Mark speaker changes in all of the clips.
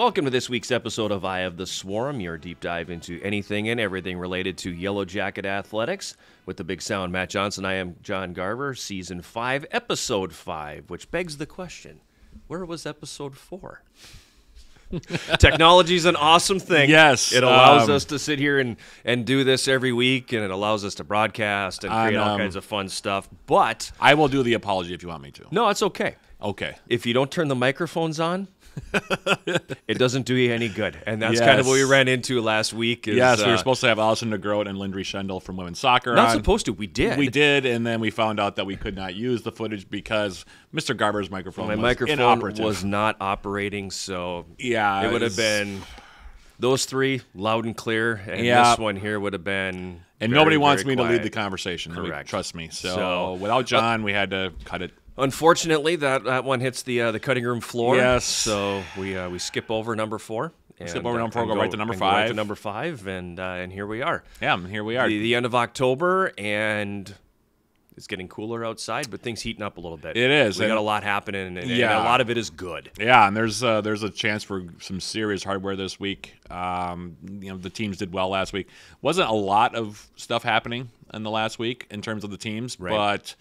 Speaker 1: Welcome to this week's episode of Eye of the Swarm, your deep dive into anything and everything related to Yellowjacket athletics. With the big sound, Matt Johnson, I am John Garver, Season 5, Episode 5, which begs the question, where was Episode 4? Technology is an awesome thing.
Speaker 2: Yes.
Speaker 1: It allows us to sit here and do this every week, and it allows us to broadcast and create all kinds of fun stuff. But
Speaker 2: I will do the apology if you want me to.
Speaker 1: No, it's okay.
Speaker 2: Okay.
Speaker 1: If you don't turn the microphones on, it doesn't do you any good. And that's kind of what we ran into last week.
Speaker 2: Yes, we were supposed to have Allison DeGroat and Lindry Schendel from women's soccer
Speaker 1: Not
Speaker 2: on.
Speaker 1: supposed to. We did.
Speaker 2: We did, and then we found out that we could not use the footage because Mr. Garber's microphone was inoperative.
Speaker 1: Was not operating, so
Speaker 2: yeah,
Speaker 1: it would have been those three, loud and clear, and this one here would have been
Speaker 2: And
Speaker 1: very,
Speaker 2: nobody wants
Speaker 1: very
Speaker 2: me
Speaker 1: quiet.
Speaker 2: to lead the conversation.
Speaker 1: Correct.
Speaker 2: Trust me. So without John, we had to cut it.
Speaker 1: Unfortunately, that one hits the cutting room floor.
Speaker 2: Yes.
Speaker 1: So we skip over number 4.
Speaker 2: Skip over number 4, go right to number 5.
Speaker 1: Go right to number 5, and here we are.
Speaker 2: Yeah, here we are.
Speaker 1: The end of October, and it's getting cooler outside, but things heating up a little bit.
Speaker 2: It is.
Speaker 1: We got a lot happening, and a lot of it is good.
Speaker 2: Yeah, and there's a chance for some serious hardware this week. The teams did well last week. Wasn't a lot of stuff happening in the last week in terms of the teams, but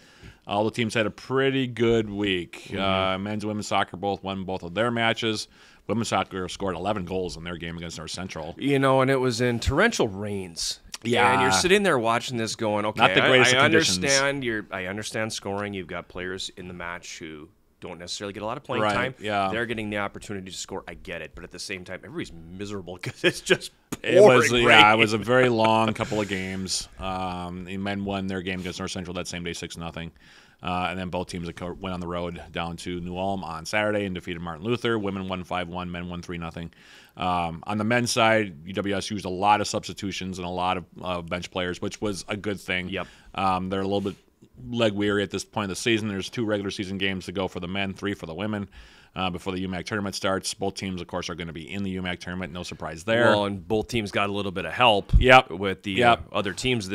Speaker 2: all the teams had a pretty good week. Men's and women's soccer both won both of their matches. Women's soccer scored 11 goals in their game against North Central.
Speaker 1: And it was in torrential rains.
Speaker 2: Yeah,
Speaker 1: and you're sitting there watching this going, okay,
Speaker 2: not the greatest
Speaker 1: I
Speaker 2: of
Speaker 1: understand. I understand scoring. You've got players in the match who don't necessarily get a lot of playing time.
Speaker 2: Yeah.
Speaker 1: They're getting the opportunity to score. I get it, but at the same time, everybody's miserable because it's just pouring rain.
Speaker 2: It was a very long couple of games. The men won their game against North Central that same day, 6-0. And then both teams went on the road down to New Ulm on Saturday and defeated Martin Luther. Women won 5-1, men won 3-0. On the men's side, UWS used a lot of substitutions and a lot of bench players, which was a good thing.
Speaker 1: Yep.
Speaker 2: They're a little bit leg weary at this point of the season. There's 2 regular season games to go for the men, 3 for the women. Before the UMAC tournament starts. Both teams, of course, are going to be in the UMAC tournament. No surprise there.
Speaker 1: Well, and both teams got a little bit of help with the other teams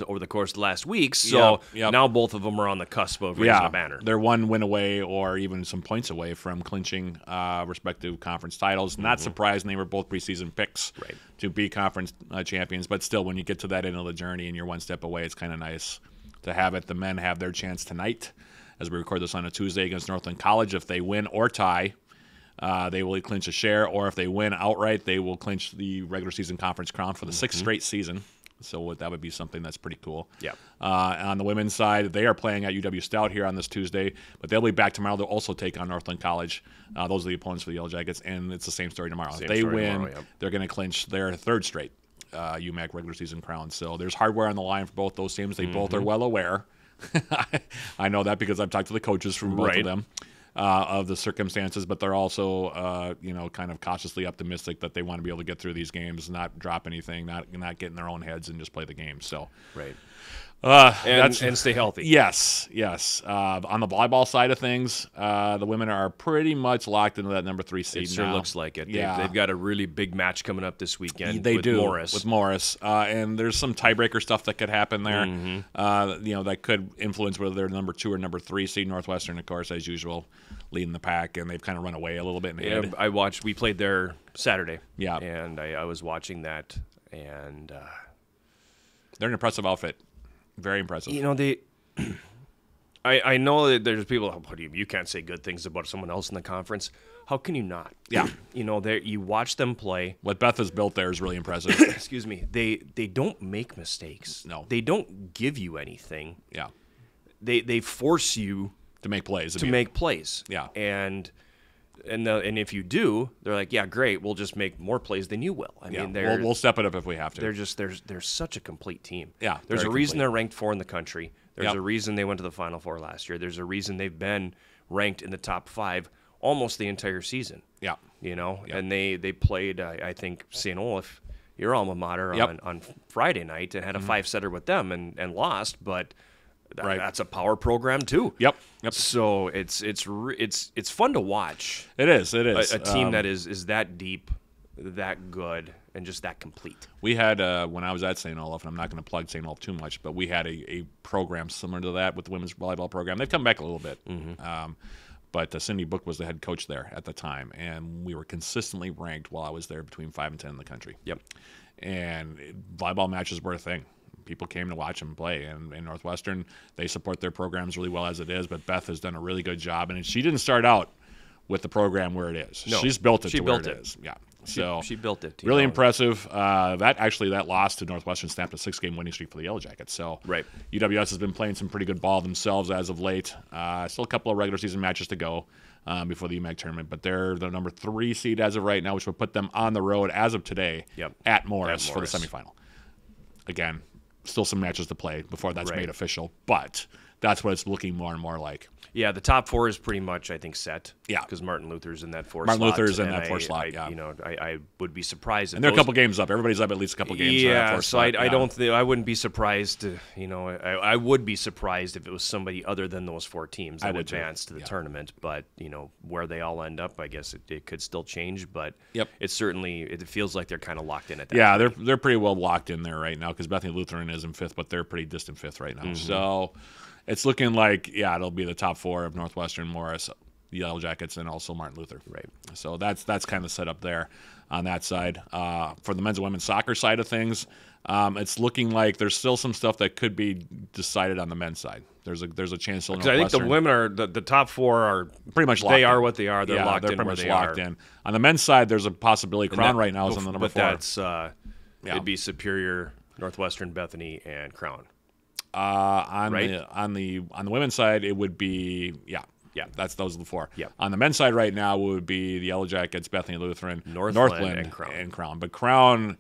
Speaker 1: over the course of the last week. So now both of them are on the cusp of raising a banner.
Speaker 2: They're 1 win away or even some points away from clinching respective conference titles. Not surprising. They were both preseason picks to be conference champions. But still, when you get to that end of the journey and you're 1 step away, it's kind of nice to have it. The men have their chance tonight as we record this on a Tuesday against Northland College. If they win or tie, they will clinch a share, or if they win outright, they will clinch the regular season conference crown for the 6th straight season. So that would be something that's pretty cool.
Speaker 1: Yeah.
Speaker 2: On the women's side, they are playing at UW Stout here on this Tuesday, but they'll be back tomorrow. They'll also take on Northland College. Those are the opponents for the Yellowjackets, and it's the same story tomorrow. If they win, they're going to clinch their 3rd straight UMAC regular season crown. So there's hardware on the line for both those teams. They both are well aware. I know that because I've talked to the coaches from both of them. Of the circumstances, but they're also, kind of cautiously optimistic that they want to be able to get through these games, not drop anything, not get in their own heads, and just play the game. So,
Speaker 1: and stay healthy.
Speaker 2: Yes. On the volleyball side of things, the women are pretty much locked into that number 3 seed.
Speaker 1: It sure
Speaker 2: now.
Speaker 1: looks like it.
Speaker 2: Yeah.
Speaker 1: They've got a really big match coming up this weekend.
Speaker 2: They
Speaker 1: with
Speaker 2: do
Speaker 1: Morris.
Speaker 2: with Morris, and there's some tiebreaker stuff that could happen there. That could influence whether they're number 2 or number 3 seed. Northwestern, of course, as usual, leading the pack, and they've kind of run away a little bit.
Speaker 1: We played there Saturday.
Speaker 2: Yeah,
Speaker 1: and I was watching that, and
Speaker 2: they're an impressive outfit. Very impressive.
Speaker 1: I know that there's people. You can't say good things about someone else in the conference. How can you not?
Speaker 2: Yeah.
Speaker 1: You watch them play.
Speaker 2: What Beth has built there is really impressive.
Speaker 1: Excuse me. They don't make mistakes.
Speaker 2: No.
Speaker 1: They don't give you anything.
Speaker 2: Yeah.
Speaker 1: They force you
Speaker 2: to make plays.
Speaker 1: make plays.
Speaker 2: Yeah.
Speaker 1: And if you do, they're like, yeah, great. We'll just make more plays than you will. I mean,
Speaker 2: we'll step it up if we have to.
Speaker 1: They're such a complete team.
Speaker 2: Yeah.
Speaker 1: There's a reason they're ranked 4 in the country. There's
Speaker 2: Yep.
Speaker 1: a reason they went to the Final Four last year. There's a reason they've been ranked in the top 5 almost the entire season.
Speaker 2: Yeah.
Speaker 1: Yep. And they played, I think, St. Olaf, your alma mater, on Friday night and had a 5-setter with them and lost, but that's a power program too.
Speaker 2: Yep.
Speaker 1: So it's fun to watch.
Speaker 2: It is.
Speaker 1: A team that is that deep, that good, and just that complete.
Speaker 2: We had, when I was at St. Olaf, and I'm not going to plug St. Olaf too much, but we had a program similar to that with the women's volleyball program. They've come back a little bit. but Cindy Book was the head coach there at the time, and we were consistently ranked while I was there between 5 and 10 in the country.
Speaker 1: Yep.
Speaker 2: And volleyball matches were a thing. People came to watch them play, and in Northwestern, they support their programs really well as it is, but Beth has done a really good job, and she didn't start out with the program where it is.
Speaker 1: No,
Speaker 2: she's built it
Speaker 1: she
Speaker 2: to
Speaker 1: built
Speaker 2: where it is. Yeah. So
Speaker 1: she built it.
Speaker 2: Really impressive. That loss to Northwestern snapped a 6-game winning streak for the Yellowjackets. So
Speaker 1: right.
Speaker 2: UWS has been playing some pretty good ball themselves as of late. Still a couple of regular season matches to go before the UMAC tournament, but they're the number 3 seed as of right now, which will put them on the road as of today at Morris for the semifinal. Again, still some matches to play before that's made official, but that's what it's looking more and more like.
Speaker 1: Yeah, the top 4 is pretty much, I think, set.
Speaker 2: Yeah,
Speaker 1: because Martin Luther's in that 4
Speaker 2: slot.
Speaker 1: Martin
Speaker 2: Luther's in that 4 slot.
Speaker 1: Yeah, I would be surprised.
Speaker 2: And they're a couple games up. Everybody's up at least a couple games.
Speaker 1: Yeah, so I wouldn't be surprised. I would be surprised if it was somebody other than those 4 teams that advanced to the tournament. But where they all end up, I guess it could still change. But it feels like they're kind of locked in at that.
Speaker 2: Yeah, they're pretty well locked in there right now because Bethany Lutheran is in 5th, but they're pretty distant 5th right now. So it's looking like, it'll be the top 4 of Northwestern, Morris, the Yellowjackets, and also Martin Luther.
Speaker 1: Right.
Speaker 2: So that's kind of set up there on that side. For the men's and women's soccer side of things, it's looking like there's still some stuff that could be decided on the men's side. There's a chance still.
Speaker 1: I think the women are the top 4 are
Speaker 2: pretty much locked.
Speaker 1: They are what they are. They're locked in.
Speaker 2: They're pretty much locked in. On the men's side, there's a possibility. Crown right now is on the number 4.
Speaker 1: But that's it'd be Superior, Northwestern, Bethany, and Crown.
Speaker 2: On the women's side, it would be those are the 4.
Speaker 1: Yeah.
Speaker 2: On the men's side right now, it would be the Yellowjackets, Bethany Lutheran,
Speaker 1: Northland,
Speaker 2: and Crown. But Crown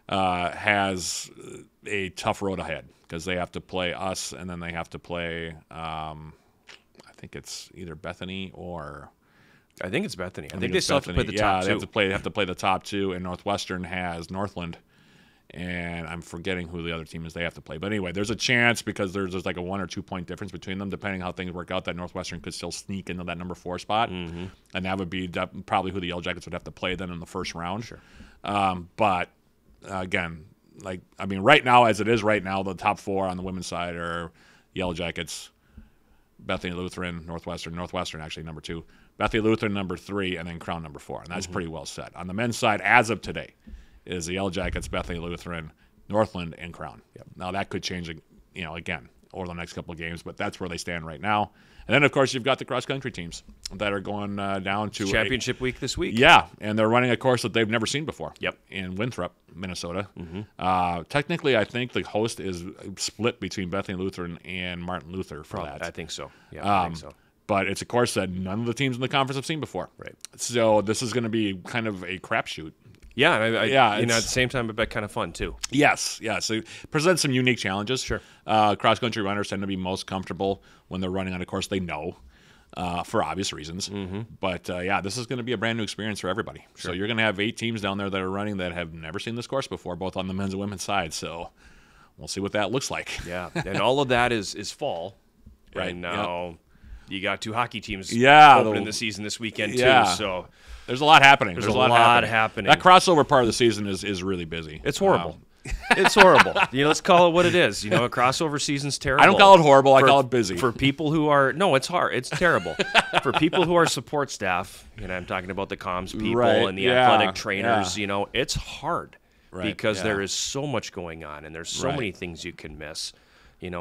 Speaker 2: has a tough road ahead because they have to play us, and then they have to play. I think it's either Bethany or.
Speaker 1: I think it's Bethany. I think they still have to play the top 2.
Speaker 2: They have to play the top 2, and Northwestern has Northland. And I'm forgetting who the other team is they have to play. But anyway, there's a chance because there's like a 1 or 2 point difference between them, depending how things work out, that Northwestern could still sneak into that number 4 spot. And that would be probably who the Yellowjackets would have to play then in the first round.
Speaker 1: Sure.
Speaker 2: But again, right now, as it is right now, the top 4 on the women's side are Yellowjackets, Bethany Lutheran, Northwestern actually number 2, Bethany Lutheran number 3, and then Crown number 4. And that's pretty well set. On the men's side, as of today, is the Yellowjackets, Bethany Lutheran, Northland, and Crown. Now that could change, again over the next couple of games, but that's where they stand right now. And then of course you've got the cross country teams that are going down to
Speaker 1: championship week this week.
Speaker 2: Yeah, and they're running a course that they've never seen before.
Speaker 1: Yep,
Speaker 2: in Winthrop, Minnesota. Technically, I think the host is split between Bethany Lutheran and Martin Luther for that.
Speaker 1: I think so. Yeah, I think so.
Speaker 2: But it's a course that none of the teams in the conference have seen before.
Speaker 1: Right. So
Speaker 2: this is going to be kind of a crapshoot.
Speaker 1: Yeah, at the same time, but kind of fun too.
Speaker 2: Yes. So it presents some unique challenges.
Speaker 1: Sure.
Speaker 2: Cross-country runners tend to be most comfortable when they're running on a course they know, for obvious reasons. But this is going to be a brand new experience for everybody. Sure. So you're going to have 8 teams down there that are running that have never seen this course before, both on the men's and women's side. So we'll see what that looks like.
Speaker 1: Yeah, and all of that is fall. Right. And now you got 2 hockey teams opening the season this weekend too. So
Speaker 2: there's a lot happening.
Speaker 1: There's a lot happening.
Speaker 2: That crossover part of the season is really busy.
Speaker 1: It's horrible. It's horrible. Let's call it what it is. A crossover season's terrible.
Speaker 2: I don't call it horrible. I call it busy.
Speaker 1: For people who are it's hard. It's terrible. For people who are support staff, I'm talking about the comms people and the athletic trainers. It's hard because there is so much going on and there's so many things you can miss.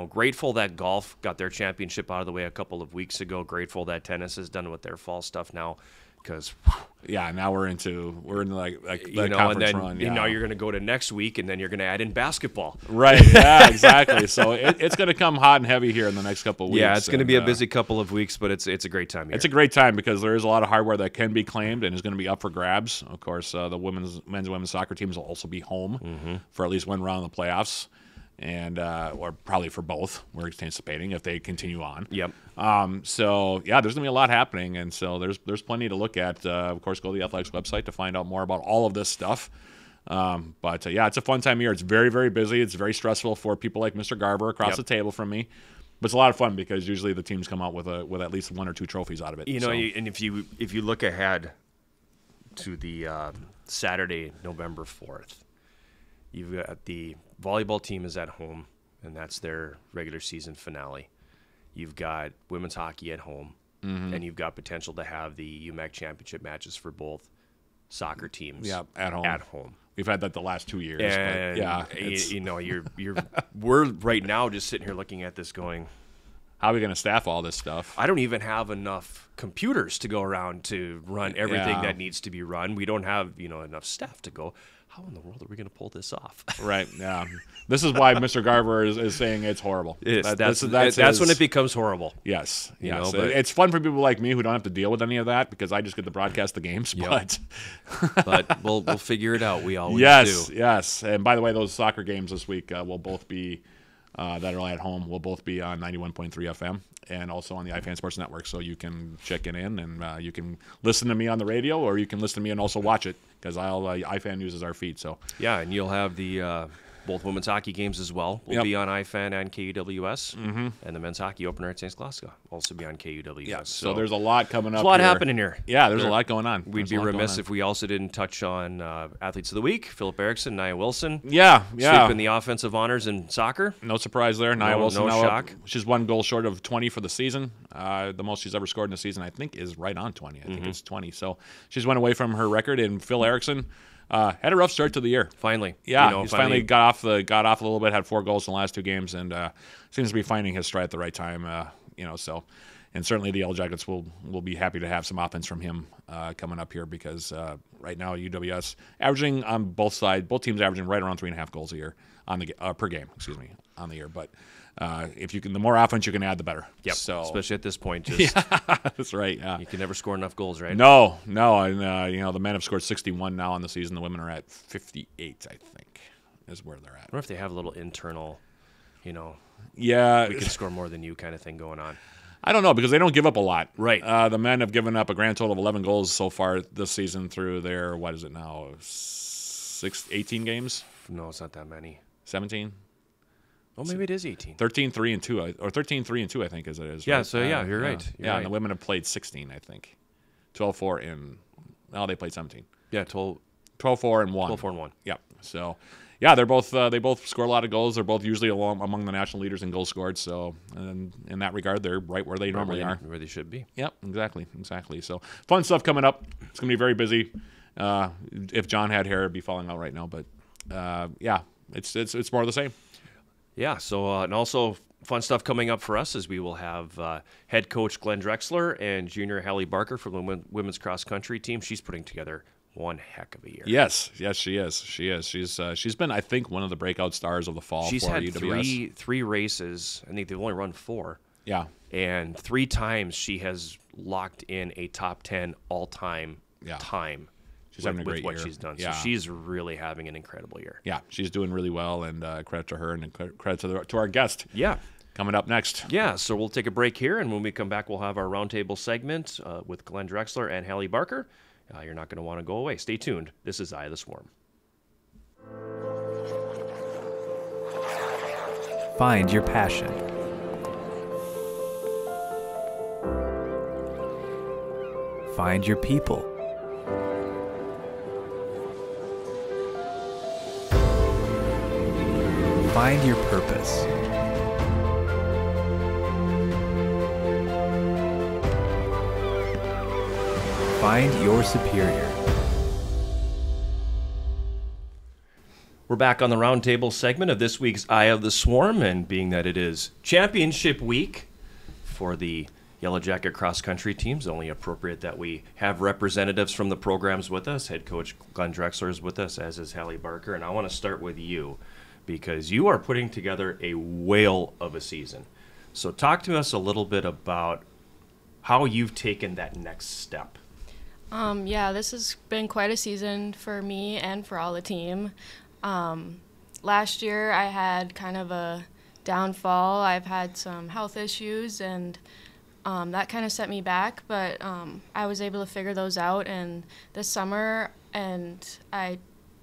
Speaker 1: Grateful that golf got their championship out of the way a couple of weeks ago. Grateful that tennis is done with their fall stuff now. Because
Speaker 2: now we're into like
Speaker 1: and then now you're going to go to next week, and then you're going to add in basketball.
Speaker 2: Right. Yeah. Exactly. So it's going to come hot and heavy here in the next couple of weeks.
Speaker 1: Yeah, it's going to be a busy couple of weeks, but it's a great time here.
Speaker 2: It's a great time because there is a lot of hardware that can be claimed and is going to be up for grabs. Of course, the men's and women's soccer teams will also be home for at least one round of the playoffs. And or probably for both, we're anticipating if they continue on.
Speaker 1: Yep.
Speaker 2: So there's gonna be a lot happening, and so there's plenty to look at. Of course, go to the athletics website to find out more about all of this stuff. But it's a fun time of year. It's very, very busy. It's very stressful for people like Mr. Garver across the table from me. But it's a lot of fun because usually the teams come out with at least 1 or 2 trophies out of it.
Speaker 1: And if you look ahead to the Saturday, November 4th. You've got the volleyball team is at home, and that's their regular season finale. You've got women's hockey at home, and you've got potential to have the UMAC championship matches for both soccer teams.
Speaker 2: Yeah, at home. We've had that the last 2 years.
Speaker 1: And
Speaker 2: but
Speaker 1: we're right now just sitting here looking at this going,
Speaker 2: how are we going to staff all this stuff?
Speaker 1: I don't even have enough computers to go around to run everything that needs to be run. We don't have enough staff to go. How in the world are we going to pull this off?
Speaker 2: Right. Yeah. This is why Mr. Garver is saying it's horrible.
Speaker 1: That's when it becomes horrible.
Speaker 2: Yes. Yes.
Speaker 1: But
Speaker 2: it's fun for people like me who don't have to deal with any of that because I just get to broadcast the games.
Speaker 1: Yep. But we'll figure it out. We always do.
Speaker 2: Yes. And by the way, those soccer games this week will both be that are at home will both be on 91.3 FM and also on the iFan Sports Network. So you can check it in and you can listen to me on the radio or you can listen to me and also watch it because iFan uses our feed. So
Speaker 1: yeah, and you'll have the both women's hockey games as well will be on iFan and KUWS, and the men's hockey opener at St. Glasgow will also be on KUWS.
Speaker 2: Yeah, so there's a lot coming up.
Speaker 1: There's a lot happening here.
Speaker 2: Yeah, there's a lot going on.
Speaker 1: We'd be remiss if we also didn't touch on athletes of the week: Philip Erickson, Nia Wilson.
Speaker 2: Yeah.
Speaker 1: Sweeping the offensive honors in soccer.
Speaker 2: No surprise there. Nia Wilson.
Speaker 1: No shock.
Speaker 2: She's 1 goal short of 20 for the season. The most she's ever scored in a season, I think, is right on 20. I think it's 20. So she's went away from her record. And Phil Erickson. Had a rough start to the year.
Speaker 1: Finally.
Speaker 2: Yeah, he's finally got off a little bit, had 4 goals in the last 2 games, and seems to be finding his stride at the right time. So, and certainly the Yellowjackets will be happy to have some offense from him coming up here because right now UWS averaging on both teams averaging right around 3.5 goals a year on the per game. On the year, but. If you can, the more offense you can add, the better.
Speaker 1: Yep.
Speaker 2: So,
Speaker 1: especially at this point,
Speaker 2: that's right. Yeah.
Speaker 1: You can never score enough goals, right?
Speaker 2: No, and the men have scored 61 now on the season. The women are at 58, I think, is where they're at.
Speaker 1: I wonder if they have a little internal,
Speaker 2: yeah,
Speaker 1: we can score more than you kind of thing going on.
Speaker 2: I don't know because they don't give up a lot.
Speaker 1: Right.
Speaker 2: The men have given up a grand total of 11 goals so far this season through their 18 games.
Speaker 1: No, it's not that many.
Speaker 2: 17.
Speaker 1: Oh, maybe it is 18.
Speaker 2: 13-3-2, or 13-3-2, I think, as it is.
Speaker 1: Yeah,
Speaker 2: right?
Speaker 1: so you're right. You're right.
Speaker 2: And the women have played 16, I think. 12-4 and they played 17.
Speaker 1: Yeah, 12-4
Speaker 2: and 1.
Speaker 1: 12-4 and 1.
Speaker 2: Yeah. So, yeah, they both score a lot of goals. They're both usually among the national leaders in goals scored. So, and in that regard, they're right where they normally are.
Speaker 1: Where they should be.
Speaker 2: Yep, exactly. So, fun stuff coming up. It's going to be very busy. If John had hair, it'd be falling out right now. But, yeah, it's more of the same.
Speaker 1: Yeah, so and also fun stuff coming up for us is we will have head coach Glen Drexler and junior Halle Barker for the women's cross country team. She's putting together one heck of a year.
Speaker 2: Yes, she is. She's been, I think, one of the breakout stars of the fall.
Speaker 1: She's
Speaker 2: for
Speaker 1: had
Speaker 2: UWS.
Speaker 1: three races. I think they've only run 4.
Speaker 2: Yeah,
Speaker 1: and 3 times she has locked in a top 10 all-time time.
Speaker 2: She's having a great
Speaker 1: what
Speaker 2: year.
Speaker 1: She's done.
Speaker 2: Yeah.
Speaker 1: So she's really having an incredible year.
Speaker 2: Yeah, she's doing really well, and credit to her and credit to our guest.
Speaker 1: Yeah.
Speaker 2: Coming up next.
Speaker 1: Yeah, so we'll take a break here, and when we come back, we'll have our roundtable segment with Glen Drexler and Halle Barker. You're not going to want to go away. Stay tuned. This is Eye of the Swarm.
Speaker 3: Find your passion. Find your people. Find your purpose. Find your superior.
Speaker 1: We're back on the roundtable segment of this week's Eye of the Swarm, and being that it is championship week for the Yellowjacket cross-country teams, only appropriate that we have representatives from the programs with us. Head coach Glen Drexler is with us, as is Halle Barker, and I want to start with you, because you are putting together a whale of a season. So talk to us a little bit about how you've taken that next step.
Speaker 4: Yeah, this has been quite a season for me and for all the team. Last year I had kind of a downfall. I've had some health issues, and that kind of set me back, but I was able to figure those out and this summer, and I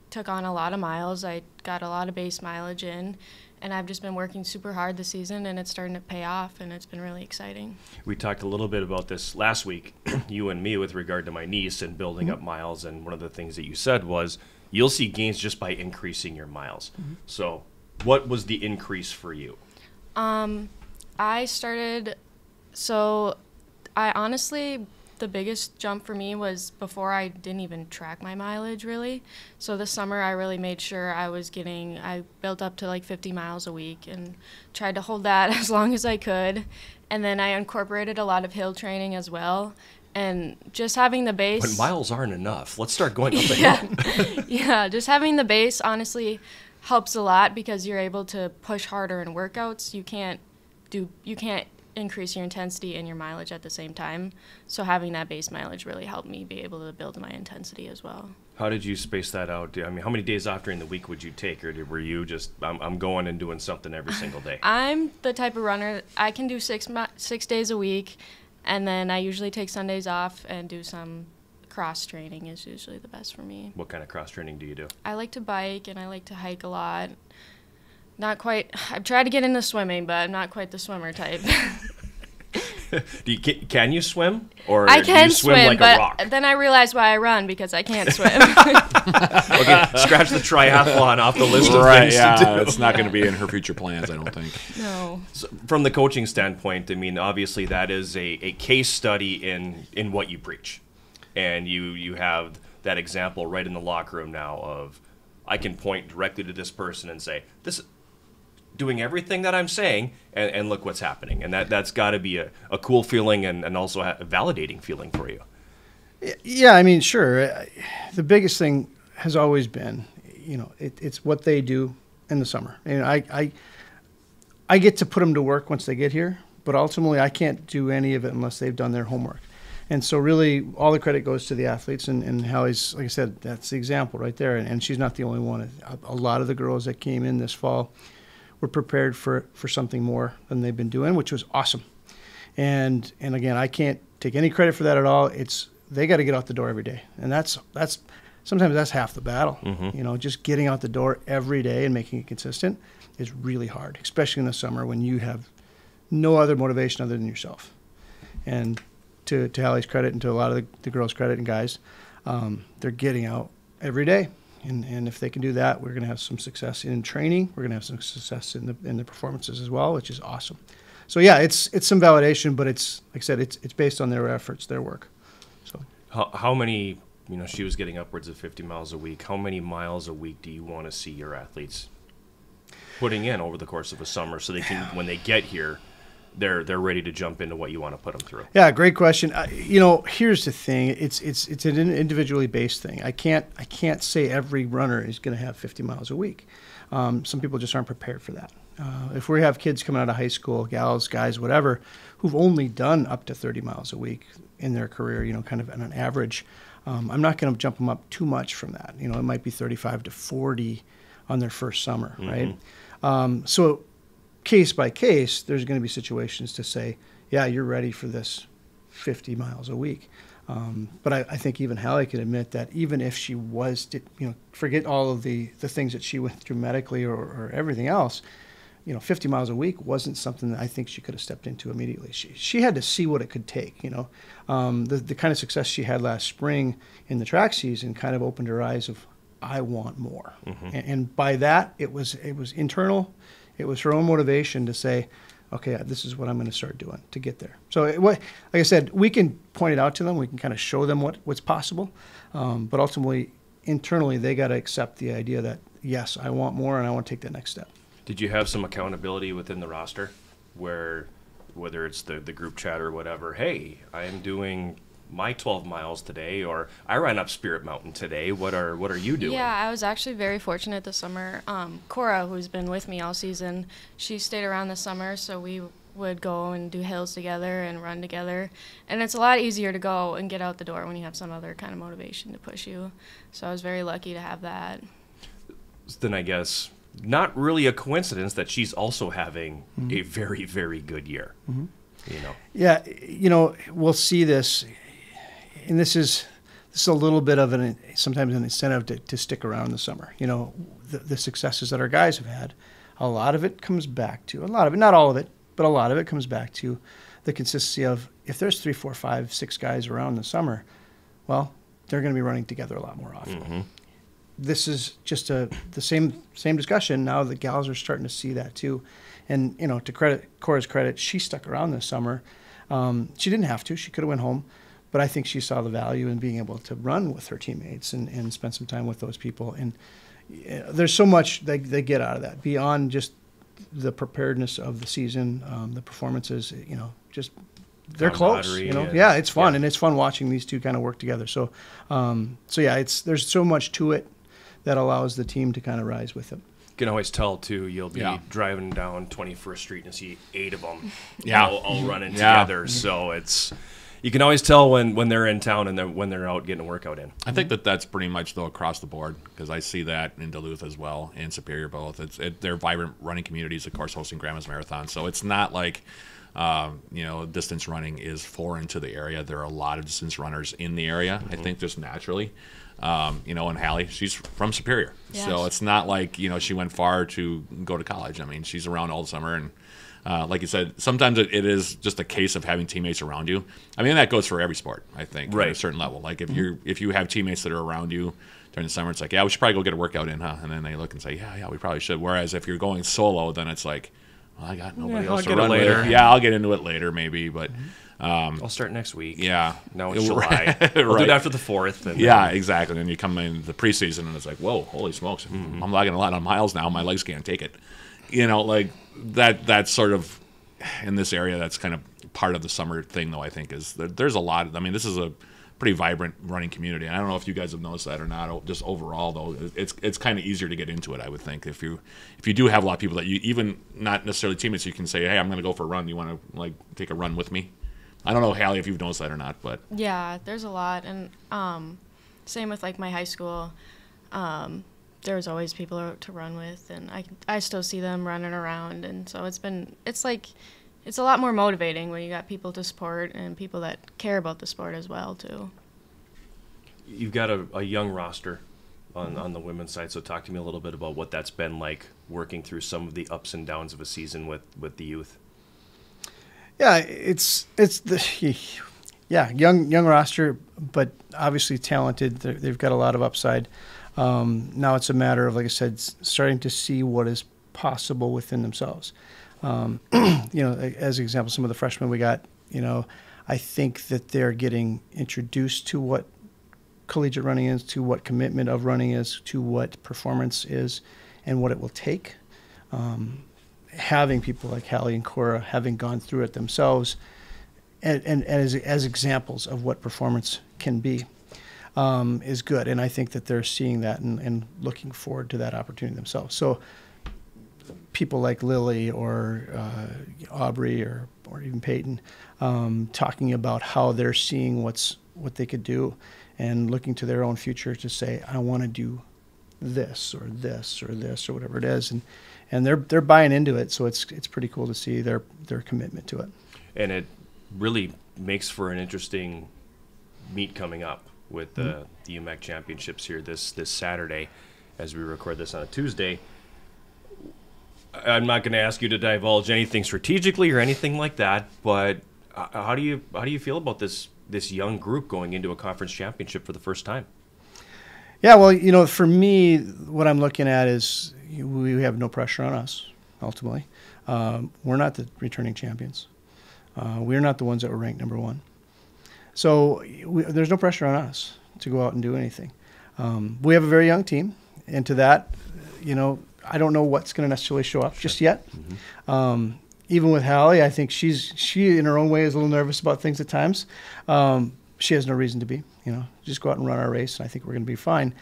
Speaker 4: took on a lot of miles. I got a lot of base mileage in, and I've just been working super hard this season, and it's starting to pay off, and it's been really exciting.
Speaker 1: We talked a little bit about this last week, you and me, with regard to my niece and building up miles, and one of the things that you said was you'll see gains just by increasing your miles. So what was the increase for you?
Speaker 4: I started, so I honestly, the biggest jump for me was before I didn't even track my mileage really. So this summer I really made sure I built up to like 50 miles a week and tried to hold that as long as I could. And then I incorporated a lot of hill training as well. And just having the base.
Speaker 1: But miles aren't enough. Let's start going up the hill.
Speaker 4: Yeah, just having the base honestly helps a lot because you're able to push harder in workouts. You can't increase your intensity and your mileage at the same time. So having that base mileage really helped me be able to build my intensity as well.
Speaker 1: How did you space that out? I mean, how many days off during the week would you take, or were you just I'm going and doing something every single day?
Speaker 4: I'm the type of runner I can do 6 days a week. And then I usually take Sundays off and do some cross training is usually the best for me.
Speaker 1: What kind of cross training do you do?
Speaker 4: I like to bike and I like to hike a lot. Not quite. I've tried to get into swimming, but I'm not quite the swimmer type.
Speaker 1: Can you swim? Or
Speaker 4: I
Speaker 1: do
Speaker 4: can
Speaker 1: you swim like
Speaker 4: but
Speaker 1: a rock?
Speaker 4: Then I realize why I run because I can't swim.
Speaker 1: Okay, scratch the triathlon off the list of things to do.
Speaker 2: It's not going to be in her future plans, I don't think.
Speaker 4: No.
Speaker 1: So from the coaching standpoint, I mean, obviously that is a case study in what you preach. And you have that example right in the locker room now of I can point directly to this person and say, this is doing everything that I'm saying, and look what's happening. And that's got to be a cool feeling and also a validating feeling for you.
Speaker 5: Yeah, I mean, sure. The biggest thing has always been, it's what they do in the summer. And I get to put them to work once they get here, but ultimately I can't do any of it unless they've done their homework. And so really all the credit goes to the athletes, and Halle's, like I said, that's the example right there. And she's not the only one. A lot of the girls that came in this fall were prepared for something more than they've been doing, which was awesome. And again, I can't take any credit for that at all. They got to get out the door every day, and that's sometimes that's half the battle. Mm-hmm. Just getting out the door every day and making it consistent is really hard, especially in the summer when you have no other motivation other than yourself. And to Halle's credit and to a lot of the girls' credit and guys, they're getting out every day. And if they can do that, we're going to have some success in training. We're going to have some success in the performances as well, which is awesome. So yeah, it's some validation, but it's, like I said, it's based on their efforts, their work. So
Speaker 1: how many, she was getting upwards of 50 miles a week. How many miles a week do you want to see your athletes putting in over the course of a summer so they can, when they get here, they're ready to jump into what you want to put them through?
Speaker 5: Yeah, great question. Here's the thing. It's an individually based thing. I can't say every runner is going to have 50 miles a week. Some people just aren't prepared for that. If we have kids coming out of high school, gals, guys, whatever, who've only done up to 30 miles a week in their career, kind of on an average, I'm not going to jump them up too much from that. It might be 35 to 40 on their first summer, right? So case by case, there's going to be situations to say, yeah, you're ready for this 50 miles a week. But I think even Halle could admit that even if she was, forget all of the things that she went through medically or everything else, 50 miles a week wasn't something that I think she could have stepped into immediately. She had to see what it could take, The kind of success she had last spring in the track season kind of opened her eyes of, I want more. Mm-hmm. And by that, it was internal. It was her own motivation to say, okay, this is what I'm going to start doing to get there. So, like I said, we can point it out to them. We can kind of show them what's possible. But ultimately, internally, they got to accept the idea that, yes, I want more and I want to take that next step.
Speaker 1: Did you have some accountability within the roster where, whether it's the group chat or whatever, hey, I am doing my 12 miles today, or I ran up Spirit Mountain today. What are you doing?
Speaker 4: Yeah, I was actually very fortunate this summer. Cora, who's been with me all season, she stayed around this summer, so we would go and do hills together and run together. And it's a lot easier to go and get out the door when you have some other kind of motivation to push you. So I was very lucky to have that.
Speaker 1: Then I guess not really a coincidence that she's also having a very, very good year. Mm-hmm.
Speaker 5: Yeah, we'll see this. And this is a little bit of sometimes an incentive to stick around in the summer. The successes that our guys have had, a lot of it comes back to, not all of it, but a lot of it comes back to the consistency of, if there's 3, 4, 5, 6 guys around in the summer, well, they're going to be running together a lot more often. Mm-hmm. This is just the same discussion. Now the gals are starting to see that too. And, to Cora's credit, she stuck around this summer. She didn't have to. She could have went home. But I think she saw the value in being able to run with her teammates and spend some time with those people. And there's so much they get out of that beyond just the preparedness of the season, the performances, just they're close, Yeah, it's fun. And it's fun watching these two kind of work together. So, there's so much to it that allows the team to kind of rise with it.
Speaker 1: You can always tell, too. You'll be driving down 21st Street and see 8 of them all running together. So you can always tell when they're in town and when they're out getting a workout in.
Speaker 2: I think that's pretty much, though, across the board, because I see that in Duluth as well, and Superior both. They're vibrant running communities, of course, hosting Grandma's Marathon. So it's not like, distance running is foreign to the area. There are a lot of distance runners in the area, I think, just naturally. And Halle, she's from Superior. Yes. So it's not like, she went far to go to college. I mean, she's around all summer. And like you said, sometimes it is just a case of having teammates around you. I mean, that goes for every sport, I think, at a certain level. Like if you have teammates that are around you during the summer, it's like, yeah, we should probably go get a workout in, huh? And then they look and say, yeah, we probably should. Whereas if you're going solo, then it's like, well, I got nobody else to run with. Yeah, I'll get into it later maybe, but
Speaker 1: I'll start next week.
Speaker 2: Yeah.
Speaker 1: Now it's July. We'll do it after the 4th. And
Speaker 2: exactly. And you come in the preseason and it's like, whoa, holy smokes. I'm logging a lot of miles now. My legs can't take it. Like that's sort of in this area, that's kind of part of the summer thing, though, I think, is there's a lot. This is a pretty vibrant running community. And I don't know if you guys have noticed that or not. Just overall, though, it's kind of easier to get into it, I would think. If you do have a lot of people that you, even not necessarily teammates, you can say, hey, I'm going to go for a run. You want to, take a run with me? I don't know, Halle, if you've noticed that or not, but
Speaker 4: yeah, there's a lot, and same with my high school. There was always people to run with, and I still see them running around, and so it's a lot more motivating when you got people to support and people that care about the sport as well too.
Speaker 1: You've got a young roster on the women's side, so talk to me a little bit about what that's been like working through some of the ups and downs of a season with the youth.
Speaker 5: Yeah, it's young roster, but obviously talented. They've got a lot of upside. Now it's a matter of, like I said, starting to see what is possible within themselves. As an example, some of the freshmen we got, I think that they're getting introduced to what collegiate running is, to what commitment of running is, to what performance is, and what it will take. Having people like Halle and Cora having gone through it themselves and as examples of what performance can be is good. And I think that they're seeing that and looking forward to that opportunity themselves. So people like Lily or Aubrey or even Peyton talking about how they're seeing what they could do and looking to their own future to say, I want to do this or this or this or whatever it is. And they're buying into it, so it's pretty cool to see their commitment to it.
Speaker 1: And it really makes for an interesting meet coming up with the UMAC Championships here this Saturday, as we record this on a Tuesday. I'm not going to ask you to divulge anything strategically or anything like that, but how do you feel about this young group going into a conference championship for the first time?
Speaker 5: Yeah, well, for me, what I'm looking at is we have no pressure on us, ultimately. We're not the returning champions. We're not the ones that were ranked number 1. So there's no pressure on us to go out and do anything. We have a very young team, and to that, I don't know what's going to necessarily show up just yet. Mm-hmm. Even with Halle, I think she in her own way is a little nervous about things at times. She has no reason to be. Just go out and run our race, and I think we're going to be fine.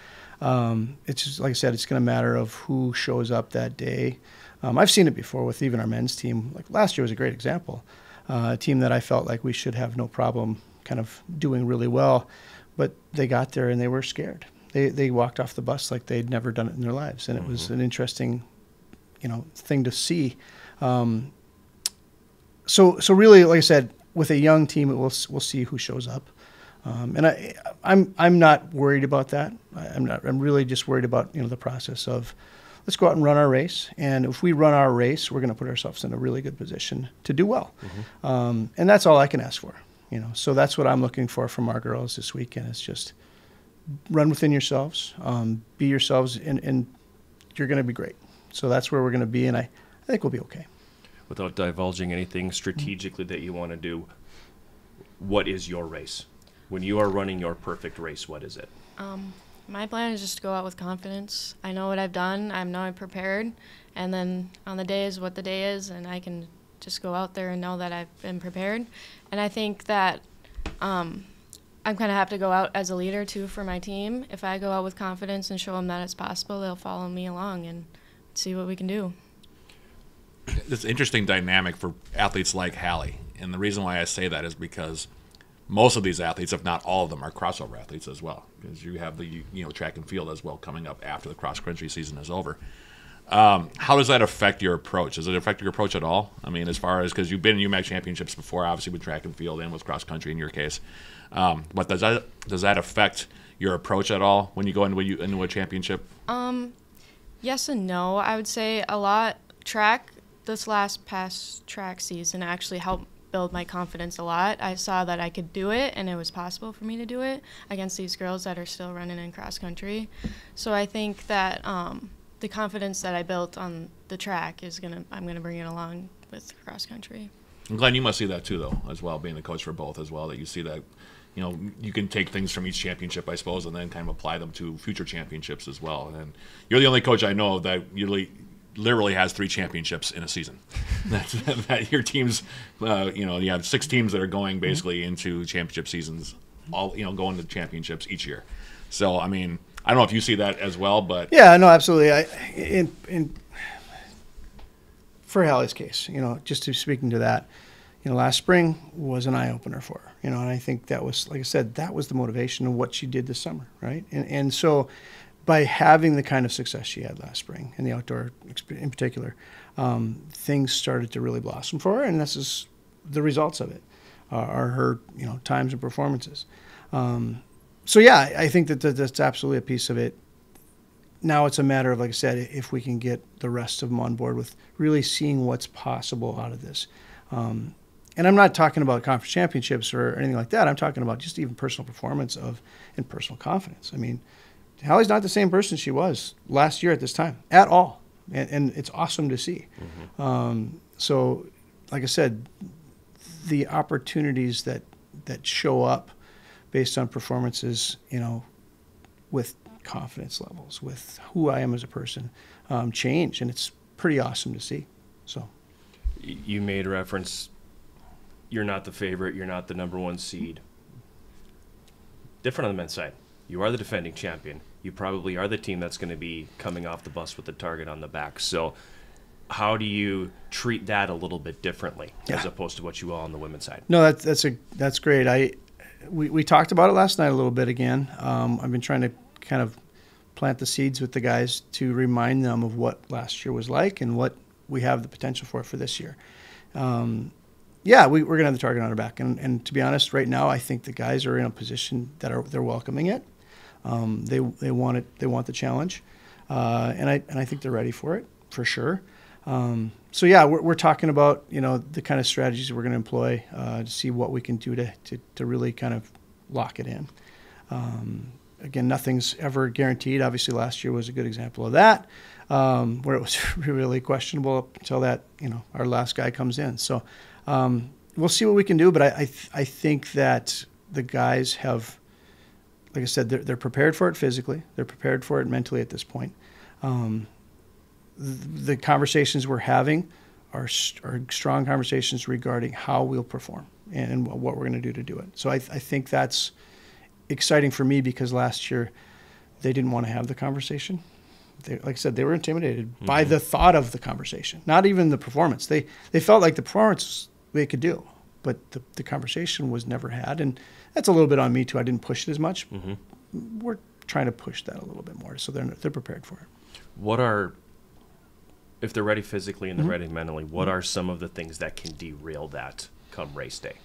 Speaker 5: It's just, like I said, it's going to matter of who shows up that day. I've seen it before with even our men's team. Like last year was a great example. A team that I felt like we should have no problem kind of doing really well, but they got there and they were scared. They walked off the bus like they'd never done it in their lives, and it was an interesting, thing to see. So really, like I said, with a young team, we'll see who shows up. And I'm not worried about that. I'm really just worried about the process of let's go out and run our race. And if we run our race, we're going to put ourselves in a really good position to do well. Mm-hmm. And that's all I can ask for. So that's what I'm looking for from our girls this weekend. Is just run within yourselves, be yourselves, and you're going to be great. So that's where we're going to be, and I think we'll be okay.
Speaker 1: Without divulging anything strategically that you want to do, what is your race? When you are running your perfect race, what is it?
Speaker 4: My plan is just to go out with confidence. I know what I've done. I know I'm prepared. And then on the day is what the day is, and I can just go out there and know that I've been prepared. And I think that I'm kind of have to go out as a leader, too, for my team. If I go out with confidence and show them that it's possible, they'll follow me along and see what we can do.
Speaker 2: It's an interesting dynamic for athletes like Halle. And the reason why I say that is because most of these athletes, if not all of them, are crossover athletes as well, because you have the track and field as well coming up after the cross-country season is over. How does that affect your approach? Does it affect your approach at all? I mean, as far as, because you've been in UMAC Championships before, obviously with track and field and with cross-country in your case. But does that affect your approach at all when you go into a championship?
Speaker 4: Yes and no. I would say a lot. This past track season actually helped build my confidence a lot. I saw that I could do it, and it was possible for me to do it against these girls that are still running in cross country. So I think that the confidence that I built on the track I'm gonna bring it along with cross country.
Speaker 2: And Glenn, you must see that too, though, as well, being the coach for both as well. That you see that, you can take things from each championship, I suppose, and then kind of apply them to future championships as well. And you're the only coach I know that literally has 3 championships in a season. That your teams, you have 6 teams that are going basically into championship seasons, all going to championships each year. So I mean, I don't know if you see that as well, but
Speaker 5: yeah, no, absolutely. For Halle's case, just speaking to that, last spring was an eye opener for her, and I think that was, like I said, that was the motivation of what she did this summer, right? And so, by having the kind of success she had last spring in the outdoor in particular, things started to really blossom for her, and this is the results of it are her times and performances. So yeah, I think that's absolutely a piece of it. Now it's a matter of, like I said, if we can get the rest of them on board with really seeing what's possible out of this. And I'm not talking about conference championships or anything like that. I'm talking about just even personal performance and personal confidence. I mean, Halle's not the same person she was last year at this time at all, and it's awesome to see. Mm-hmm. So, like I said, the opportunities that show up based on performances, with confidence levels, with who I am as a person, change, and it's pretty awesome to see. So,
Speaker 1: you made reference. You're not the favorite. You're not the number 1 seed. Different on the men's side. You are the defending champion. You probably are the team that's going to be coming off the bus with the target on the back. So how do you treat that a little bit differently as opposed to what you will on the women's side?
Speaker 5: No, that's great. We talked about it last night a little bit again. I've been trying to kind of plant the seeds with the guys to remind them of what last year was like and what we have the potential for this year. We're going to have the target on our back. And to be honest, right now, I think the guys are in a position that they're welcoming it. They want it. They want the challenge, and I think they're ready for it for sure. We're talking about the kind of strategies we're going to employ to see what we can do to really kind of lock it in. Again, nothing's ever guaranteed. Obviously, last year was a good example of that, where it was really questionable up until that our last guy comes in. So we'll see what we can do. But I think that the guys have. Like I said, they're prepared for it physically. They're prepared for it mentally at this point. The conversations we're having are strong conversations regarding how we'll perform and what we're going to do it. So I think that's exciting for me because last year they didn't want to have the conversation. Like I said, they were intimidated by the thought of the conversation, not even the performance. They felt like the performance they could do, but the conversation was never had. And that's a little bit on me too. I didn't push it as much. Mm-hmm. We're trying to push that a little bit more, so they're prepared for it.
Speaker 1: If they're ready physically and they're ready mentally, what are some of the things that can derail that come race day?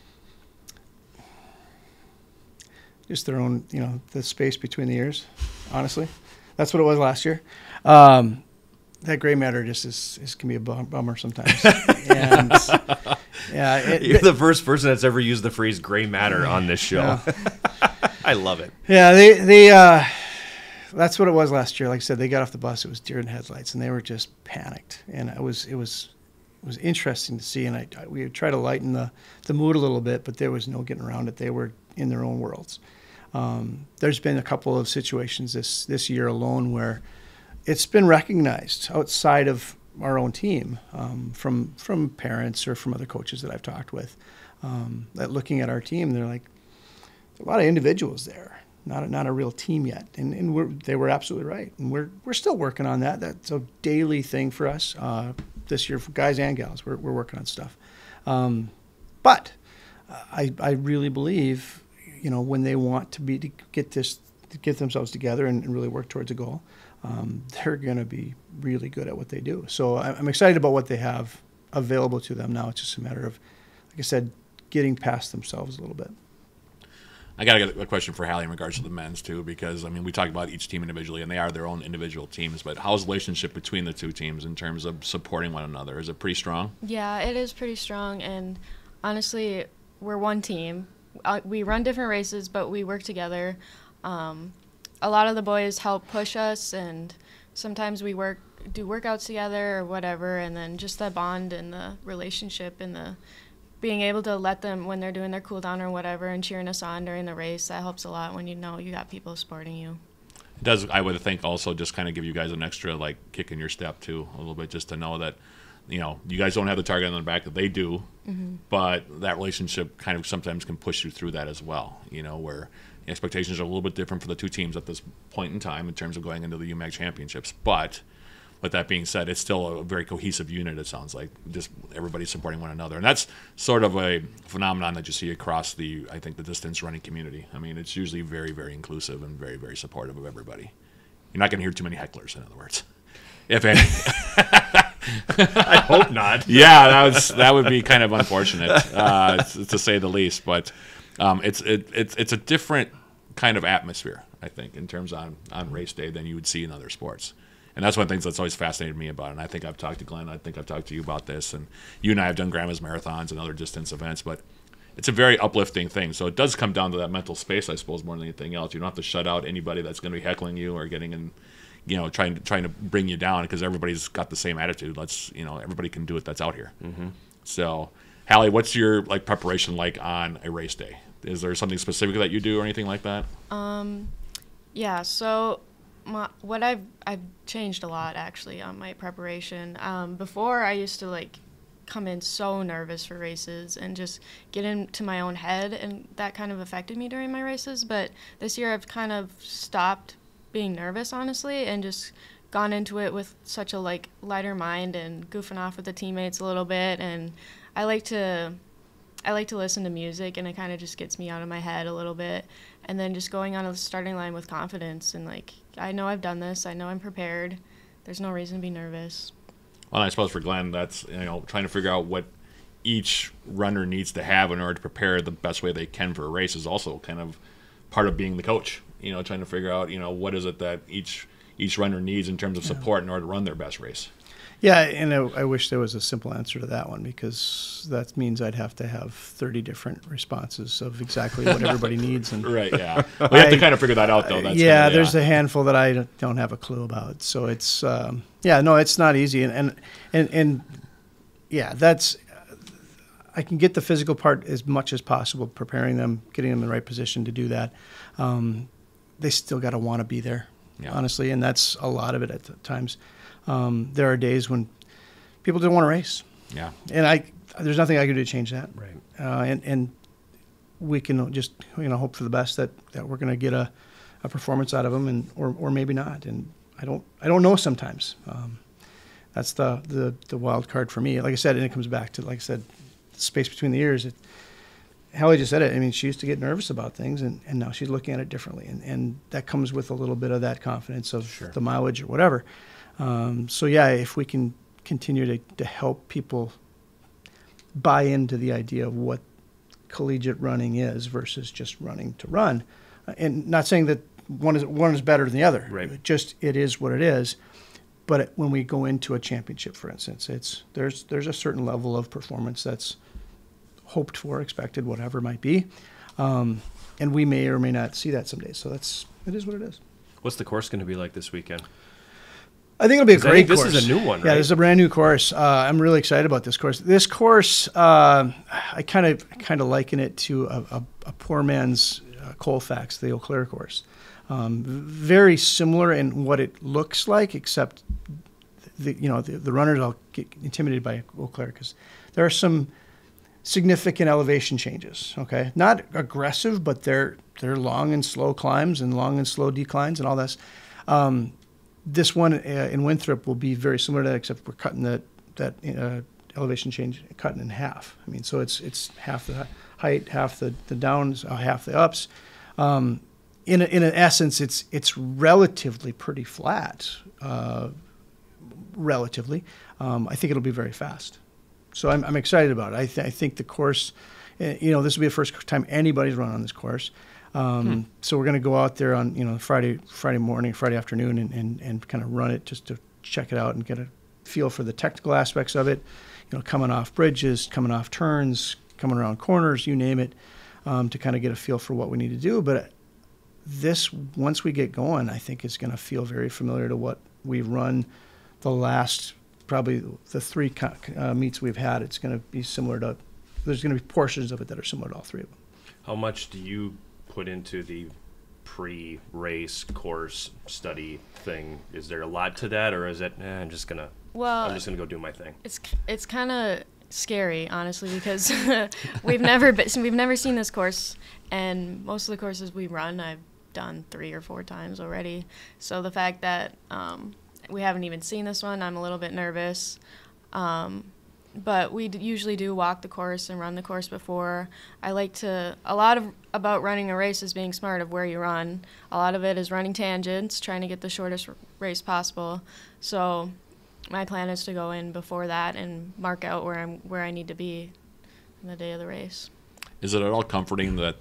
Speaker 5: Just their own, the space between the ears. Honestly, that's what it was last year. That gray matter just can be a bummer sometimes. And
Speaker 1: you're the first person that's ever used the phrase "gray matter" on this show.
Speaker 5: Yeah.
Speaker 1: I love it.
Speaker 5: Yeah, they that's what it was last year. Like I said, they got off the bus. It was deer in headlights, and they were just panicked. And it was was interesting to see, and we tried to lighten the mood a little bit, but there was no getting around it. They were in their own worlds. There's been a couple of situations this year alone where it's been recognized outside of our own team, from parents or from other coaches that I've talked with, that looking at our team, they're like, a lot of individuals there, not a real team yet, and they were absolutely right, and we're still working on that. That's a daily thing for us this year, for guys and gals. We're working on stuff, but I really believe, when they want to get themselves together and really work towards a goal, they're going to be really good at what they do. So I'm excited about what they have available to them now. It's just a matter of, like I said, getting past themselves a little bit.
Speaker 2: I got a question for Halle in regards to the men's too, because we talk about each team individually, and they are their own individual teams. But how's the relationship between the two teams in terms of supporting one another? Is it pretty strong?
Speaker 4: Yeah, it is pretty strong, and honestly, we're one team. We run different races, but we work together. A lot of the boys help push us, and sometimes we do workouts together or whatever, and then just the bond and the relationship and the being able to let them, when they're doing their cool down or whatever, and cheering us on during the race, that helps a lot when you got people supporting you.
Speaker 2: It does, I would think, also just kind of give you guys an extra kick in your step too, a little bit, just to know that you guys don't have the target on the back that they do, but that relationship kind of sometimes can push you through that as well, where expectations are a little bit different for the two teams at this point in time in terms of going into the UMAC Championships. But with that being said, it's still a very cohesive unit, it sounds like, just everybody supporting one another. And that's sort of a phenomenon that you see across the distance running community. It's usually very, very inclusive and very, very supportive of everybody. You're not going to hear too many hecklers, in other words, if any.
Speaker 1: I hope not.
Speaker 2: Yeah, that would be kind of unfortunate, to say the least. But it's a different kind of atmosphere, I think, in terms on race day than you would see in other sports. And that's one of the things that's always fascinated me about it. And I think I've talked to Glenn, I think I've talked to you about this, and you and I have done grandma's marathons and other distance events, but it's a very uplifting thing. So it does come down to that mental space, I suppose, more than anything else. You don't have to shut out anybody that's going to be heckling you or getting in, trying to bring you down, because everybody's got the same attitude. Everybody can do it that's out here. Mm-hmm. So, Halle, what's your preparation like on a race day? Is there something specific that you do or anything like that?
Speaker 4: Yeah. So what I've changed a lot actually on my preparation. Before I used to come in so nervous for races and just get into my own head, and that kind of affected me during my races. But this year I've kind of stopped being nervous, honestly, and just gone into it with such a lighter mind and goofing off with the teammates a little bit. And I like to listen to music, and it kind of just gets me out of my head a little bit, and then just going on the starting line with confidence and I know I've done this, I know I'm prepared, there's no reason to be nervous.
Speaker 2: Well, I suppose for Glenn, that's trying to figure out what each runner needs to have in order to prepare the best way they can for a race is also kind of part of being the coach. Trying to figure out what is it that each runner needs in terms of support in order to run their best race.
Speaker 5: Yeah, and I wish there was a simple answer to that one, because that means I'd have to have 30 different responses of exactly what everybody needs. And
Speaker 2: right, yeah. We have to kind of figure that out, though.
Speaker 5: There's a handful that I don't have a clue about. So it's, it's not easy. And that's, I can get the physical part as much as possible, preparing them, getting them in the right position to do that. They still got to want to be there, honestly, and that's a lot of it at times. There are days when people don't want to race. Yeah. And there's nothing I can do to change that. Right. And we can just, hope for the best that we're going to get a performance out of them, or maybe not. And I don't know sometimes. That's the wild card for me. Like I said, and it comes back to, like I said, the space between the ears. Hallie just said it. She used to get nervous about things, and now she's looking at it differently. And that comes with a little bit of that confidence of the mileage or whatever. If we can continue to help people buy into the idea of what collegiate running is versus just running to run, and not saying that one is better than the other. Right. It is what it is. But when we go into a championship, for instance, there's a certain level of performance that's hoped for, expected, whatever it might be, and we may or may not see that someday. So it is what it is.
Speaker 1: What's the course going to be like this weekend?
Speaker 5: I think it'll be a great course.
Speaker 1: This is a new one, right?
Speaker 5: Yeah, this is a brand new course. I'm really excited about this course. This course, I kind of liken it to a poor man's Colfax, the Eau Claire course. Very similar in what it looks like, except the runners all get intimidated by Eau Claire because there are some significant elevation changes. Okay, not aggressive, but they're long and slow climbs and long and slow declines and all this. This one in Winthrop will be very similar to that, except we're cutting that elevation change, cutting in half. I mean, so it's half the height, half the downs, half the ups. In essence, it's relatively pretty flat. Relatively, I think it'll be very fast. So I'm excited about it. I think the course, this will be the first time anybody's run on this course. So we're going to go out there on Friday morning, Friday afternoon, and kind of run it just to check it out and get a feel for the technical aspects of it. Coming off bridges, coming off turns, coming around corners, you name it, to kind of get a feel for what we need to do. But this, once we get going, I think it's going to feel very familiar to what we've run the last, probably the three meets we've had. It's going to be similar to. There's going to be portions of it that are similar to all three of them.
Speaker 1: How much do you put into the pre-race course study thing? Is there a lot to that, or is it I'm just gonna go do my thing?
Speaker 4: It's kind of scary, honestly, because we've never seen this course, and most of the courses we run I've done 3 or 4 times already. So the fact that we haven't even seen this one, I'm a little bit nervous. But we usually do walk the course and run the course before. About running a race is being smart of where you run. A lot of it is running tangents, trying to get the shortest race possible. So my plan is to go in before that and mark out where I need to be on the day of the race.
Speaker 2: Is it at all comforting that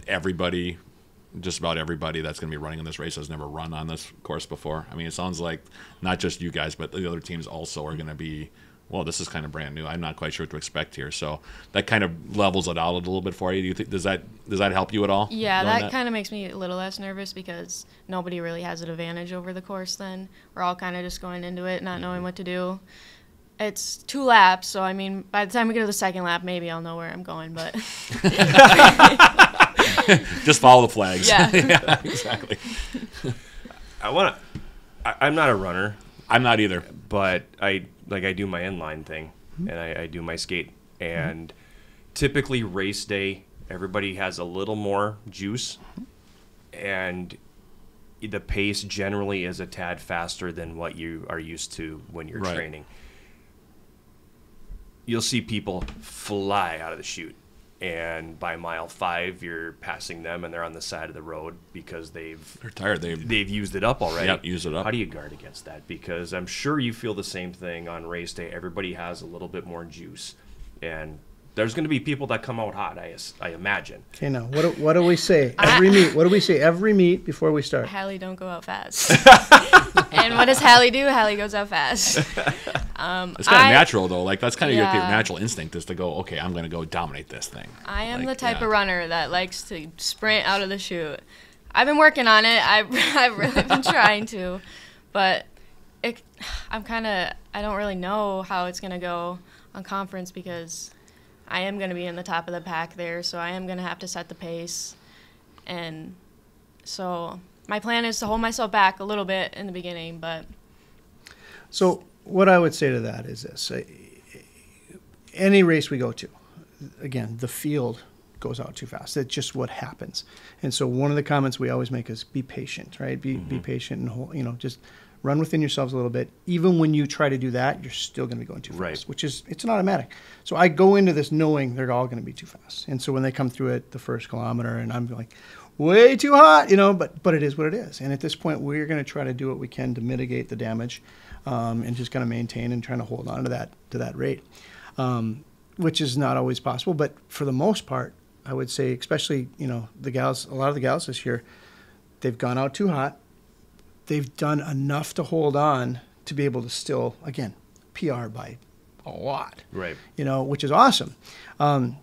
Speaker 2: just about everybody that's going to be running in this race has never run on this course before? I mean, it sounds like not just you guys, but the other teams also are going to be, well, this is kind of brand new. I'm not quite sure what to expect here. So that kind of levels it out a little bit for you. Do you think does that help you at all?
Speaker 4: Yeah, that kind of makes me a little less nervous because nobody really has an advantage over the course then. We're all kind of just going into it, not knowing what to do. It's 2 laps, so I mean, by the time we get to the second lap, maybe I'll know where I'm going, but
Speaker 2: just follow the flags.
Speaker 4: Yeah,
Speaker 2: yeah, exactly.
Speaker 1: I'm not a runner.
Speaker 2: I'm not either.
Speaker 1: But I do my inline thing, and I do my skate. And typically race day, everybody has a little more juice, and the pace generally is a tad faster than what you are used to when you're training. You'll see people fly out of the chute, and by mile 5, you're passing them, and they're on the side of the road because they're
Speaker 2: tired.
Speaker 1: They've used it up already.
Speaker 2: Yep, used it up.
Speaker 1: How do you guard against that? Because I'm sure you feel the same thing on race day. Everybody has a little bit more juice, and there's going to be people that come out hot, I imagine.
Speaker 5: Okay, now, what do we say every meet? What do we say every meet before we start?
Speaker 4: Halle, don't go out fast. And what does Halle do? Halle goes out fast.
Speaker 2: It's kind of natural, though. Like, that's kind of your natural instinct is to go, okay, I'm going to go dominate this thing.
Speaker 4: I am the type of runner that likes to sprint out of the chute. I've been working on it. I've really been trying to. But I don't really know how it's going to go on conference because I am going to be in the top of the pack there, so I am going to have to set the pace. And so my plan is to hold myself back a little bit in the beginning, but...
Speaker 5: So what I would say to that is this. Any race we go to, again, the field goes out too fast. That's just what happens. And so one of the comments we always make is be patient, right? Be patient and hold, just run within yourselves a little bit. Even when you try to do that, you're still going to be going too fast, which is, it's an automatic. So I go into this knowing they're all going to be too fast. And so when they come through it the first kilometer and I'm like, way too hot, but it is what it is. And at this point, we're going to try to do what we can to mitigate the damage and just kind of maintain and trying to hold on to that rate, which is not always possible. But for the most part, I would say, especially, a lot of the gals this year, they've gone out too hot. They've done enough to hold on to be able to still, again, PR by a lot,
Speaker 1: right?
Speaker 5: Which is awesome. 5K,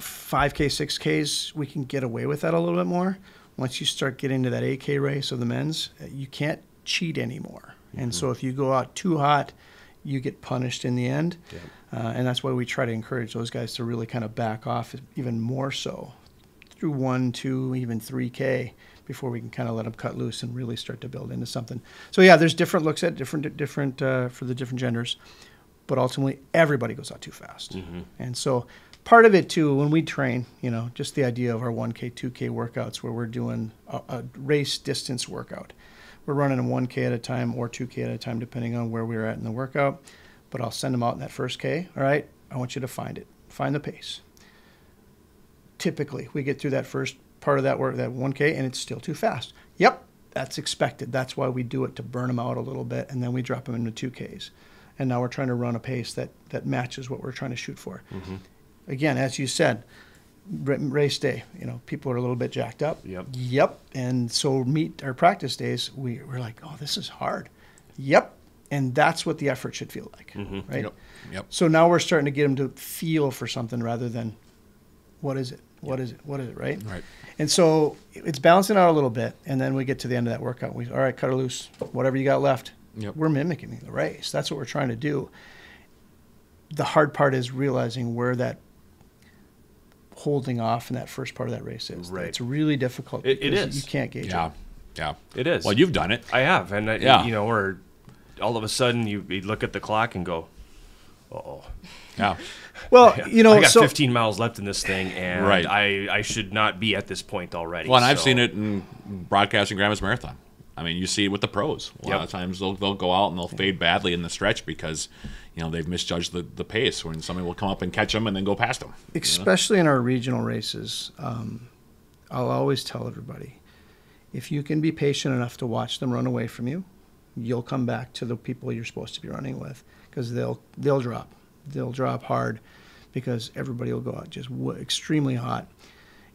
Speaker 5: 6Ks, we can get away with that a little bit more. Once you start getting to that 8K race of the men's, you can't cheat anymore. And so if you go out too hot, you get punished in the end. And that's why we try to encourage those guys to really kind of back off even more so through 1, 2, even 3K before we can kind of let them cut loose and really start to build into something. So yeah, there's different looks at different for the different genders, but ultimately everybody goes out too fast. And so part of it too, when we train, just the idea of our 1K, 2K workouts where we're doing a race distance workout. We're running a 1K at a time or 2K at a time, depending on where we're at in the workout. But I'll send them out in that first K. All right, I want you to find it. Find the pace. Typically, we get through that first part of that work, that 1K, and it's still too fast. Yep, that's expected. That's why we do it, to burn them out a little bit, and then we drop them into 2Ks. And now we're trying to run a pace that matches what we're trying to shoot for. Again, as you said, race day, people are a little bit jacked up. Yep. And so meet our practice days, we're like, oh, this is hard. Yep. And that's what the effort should feel like, right?
Speaker 2: Yep.
Speaker 5: So now we're starting to get them to feel for something rather than what is it? What is it? What is it, right?
Speaker 2: Right.
Speaker 5: And so it's balancing out a little bit, and then we get to the end of that workout. All right, cut her loose. Whatever you got left. We're mimicking the race. That's what we're trying to do. The hard part is realizing where that holding off in that first part of that race is.
Speaker 1: Right.
Speaker 5: It's really difficult.
Speaker 1: It
Speaker 5: because
Speaker 1: is.
Speaker 5: You can't gauge it.
Speaker 2: Yeah.
Speaker 1: It is.
Speaker 2: Well, you've done it.
Speaker 1: I have. And, or all of a sudden you look at the clock and go, uh-oh.
Speaker 2: Yeah.
Speaker 5: Well,
Speaker 1: I got 15 miles left in this thing, and I should not be at this point already.
Speaker 2: Well, and I've seen it in broadcasting Grandma's Marathon. I mean, you see it with the pros. A lot of times they'll go out and they'll fade badly in the stretch because, they've misjudged the pace when somebody will come up and catch them and then go past them.
Speaker 5: Especially in our regional races, I'll always tell everybody, if you can be patient enough to watch them run away from you, you'll come back to the people you're supposed to be running with, because they'll drop. They'll drop hard because everybody will go out just extremely hot.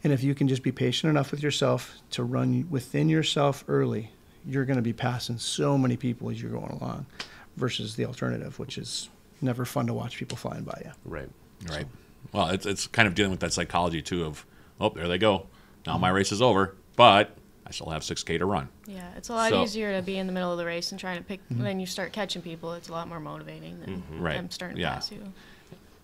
Speaker 5: And if you can just be patient enough with yourself to run within yourself early, you're going to be passing so many people as you're going along versus the alternative, which is never fun to watch people flying by you.
Speaker 2: Right. So. Well, it's kind of dealing with that psychology, too, of, oh, there they go. Now my race is over, but I still have 6K to run.
Speaker 4: Yeah, it's a lot easier to be in the middle of the race and trying to pick. When you start catching people, it's a lot more motivating than them starting to pass you.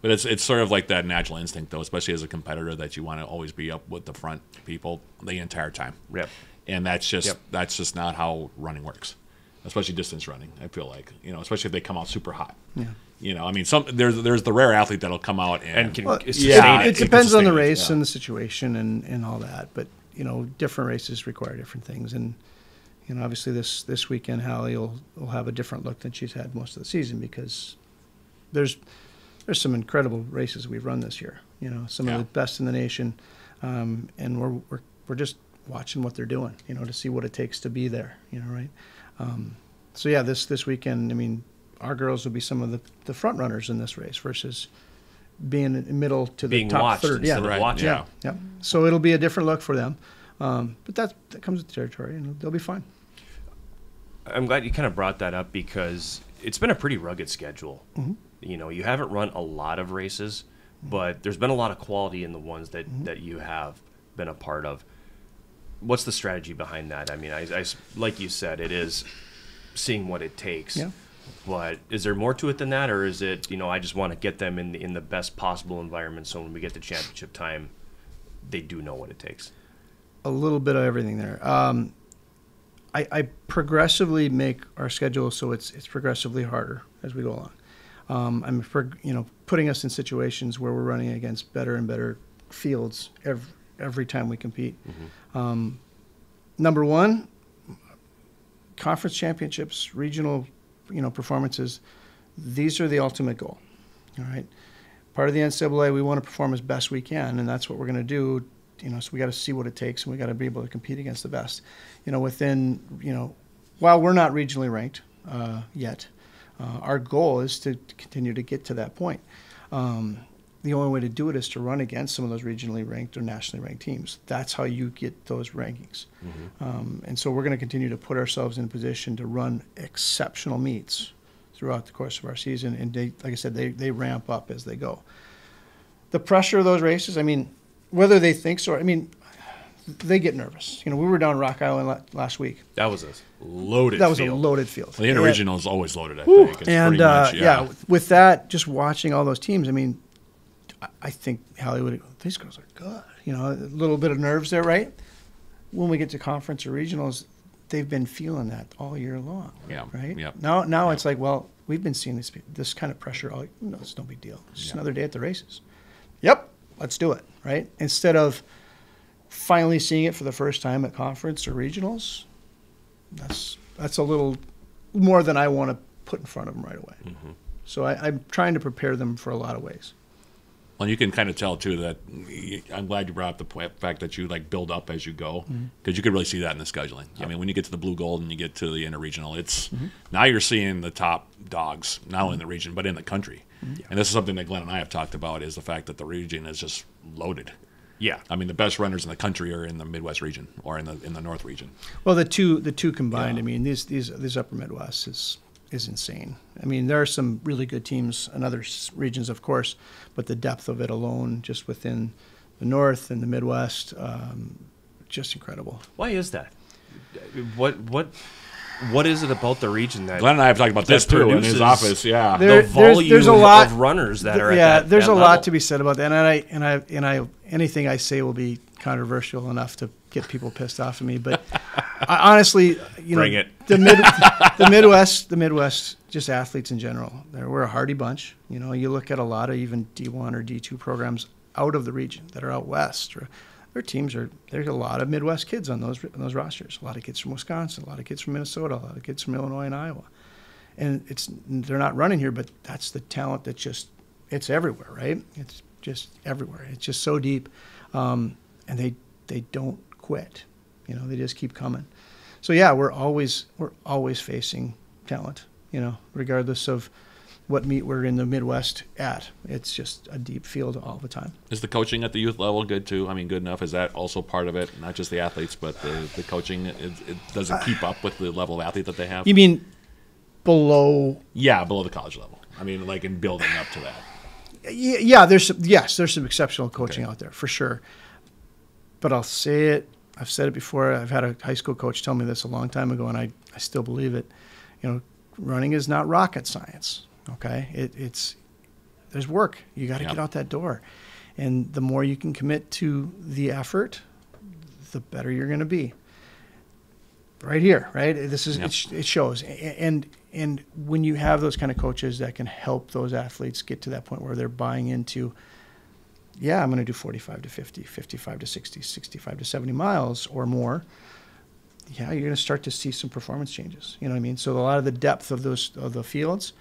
Speaker 2: But it's sort of like that natural instinct, though, especially as a competitor, that you want to always be up with the front people the entire time.
Speaker 1: Yep.
Speaker 2: And that's just not how running works, especially distance running. I feel like, especially if they come out super hot. Yeah. I mean, there's the rare athlete that'll come out and
Speaker 1: can
Speaker 5: sustain it. It depends on the race and the situation and all that, but different races require different things. And obviously this weekend, Halle will have a different look than she's had most of the season, because there's some incredible races we've run this year. Some of the best in the nation, and we're just watching what they're doing. To see what it takes to be there. Right. So yeah, this weekend, I mean, our girls will be some of the front runners in this race versus being in the middle to the top third.
Speaker 1: Instead of watching.
Speaker 5: Yeah. So it'll be a different look for them. But that comes with the territory, and they'll be fine.
Speaker 1: I'm glad you kind of brought that up, because it's been a pretty rugged schedule. You haven't run a lot of races, but there's been a lot of quality in the ones that you have been a part of. What's the strategy behind that? I mean, I like you said, it is seeing what it takes. Yeah. But is there more to it than that, or is it, I just want to get them in the best possible environment, so when we get to championship time, they do know what it takes?
Speaker 5: A little bit of everything there. I progressively make our schedule so it's progressively harder as we go along. I'm putting us in situations where we're running against better and better fields every time we compete. Number one, conference championships, regional performances, these are the ultimate goal. All right. Part of the NCAA, we want to perform as best we can, and that's what we're going to do. So we got to see what it takes, and we got to be able to compete against the best. While we're not regionally ranked yet, our goal is to continue to get to that point. The only way to do it is to run against some of those regionally ranked or nationally ranked teams. That's how you get those rankings. And so we're going to continue to put ourselves in a position to run exceptional meets throughout the course of our season. And like I said, they ramp up as they go. The pressure of those races, I mean, whether they think so, I mean, they get nervous. We were down Rock Island last week.
Speaker 1: That was a loaded
Speaker 5: That was
Speaker 1: field.
Speaker 5: a loaded field.
Speaker 2: The interregional is always loaded, I think. It's
Speaker 5: And
Speaker 2: pretty much, yeah.
Speaker 5: with that, just watching all those teams, I think Halle these girls are good. A little bit of nerves there, right? When we get to conference or regionals, they've been feeling that all year long.
Speaker 2: Yeah.
Speaker 5: Right?
Speaker 2: Yep.
Speaker 5: Now it's like, well, we've been seeing this kind of pressure all. No, it's no big deal. It's just another day at the races. Yep, let's do it. Right? Instead of finally seeing it for the first time at conference or regionals, that's a little more than I want to put in front of them right away. Mm-hmm. So I'm trying to prepare them for a lot of ways.
Speaker 2: Well, you can kind of tell too that I'm glad you brought up the fact that you build up as you go, because you could really see that in the scheduling. Yep. I mean, when you get to the Blue Gold and you get to the interregional, it's now you're seeing the top dogs, not only in the region but in the country. Yeah. And this is something that Glenn and I have talked about, is the fact that the region is just loaded. Yeah, I mean, the best runners in the country are in the Midwest region or in the North region.
Speaker 5: Well, the two combined. Yeah. These Upper Midwest is insane. There are some really good teams in other regions, of course, but the depth of it alone, just within the North and the Midwest, just incredible.
Speaker 1: Why is that? What is it about the region that
Speaker 2: Glenn and I have talked about this too in his office? Yeah,
Speaker 1: the volume there's a lot of runners that are.
Speaker 5: Yeah,
Speaker 1: at
Speaker 5: there's
Speaker 1: that
Speaker 5: a
Speaker 1: level.
Speaker 5: lot to be said about that, and I anything I say will be controversial enough to get people pissed off at me. But honestly,
Speaker 1: Bring it.
Speaker 5: the Midwest, just athletes in general. We're a hardy bunch. You look at a lot of even D1 or D2 programs out of the region that are out west. Their teams there's a lot of Midwest kids on those rosters. A lot of kids from Wisconsin, a lot of kids from Minnesota, a lot of kids from Illinois and Iowa. And they're not running here, but that's the talent that it's everywhere, right? It's just everywhere. It's just so deep. And they don't quit. They just keep coming. So yeah, we're always facing talent, regardless of what meet we're in the Midwest at. It's just a deep field all the time.
Speaker 2: Is the coaching at the youth level good too? Good enough? Is that also part of it? Not just the athletes, but the coaching. Does it keep up with the level of athlete that they have?
Speaker 5: You mean below?
Speaker 2: Yeah, below the college level. Like in building up to that.
Speaker 5: Yeah, there's some exceptional coaching out there for sure. But I'll say it. I've said it before. I've had a high school coach tell me this a long time ago, and I still believe it. Running is not rocket science. Okay, there's work. You got to get out that door, and the more you can commit to the effort, the better you're going to be. Right here, right. This is it shows, and when you have those kind of coaches that can help those athletes get to that point where they're buying into, I'm going to do 45 to 50, 55 to 60, 65 to 70 miles or more. Yeah, you're going to start to see some performance changes. You know what I mean? So a lot of the depth of the fields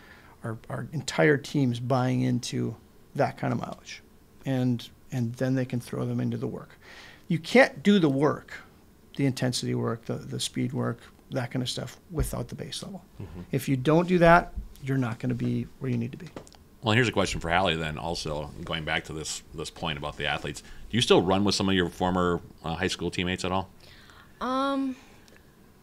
Speaker 5: are entire teams buying into that kind of mileage, and then they can throw them into the work. You can't do the work, the intensity work, the speed work, that kind of stuff, without the base level. Mm-hmm. If you don't do that, you're not going to be where you need to be.
Speaker 2: Well, here's a question for Halle then also, going back to this point about the athletes. Do you still run with some of your former high school teammates at all?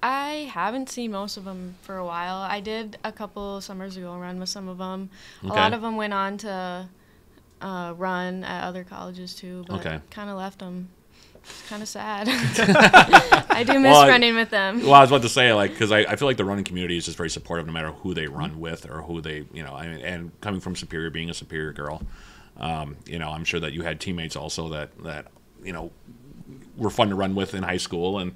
Speaker 4: I haven't seen most of them for a while. I did a couple summers ago run with some of them. Okay. A lot of them went on to run at other colleges too, but kind of left them. It's kind of sad. I do miss running with them. Well,
Speaker 2: I was about to say, because I feel like the running community is just very supportive no matter who they run with or who they, and coming from Superior, being a Superior girl, I'm sure that you had teammates also that were fun to run with in high school, and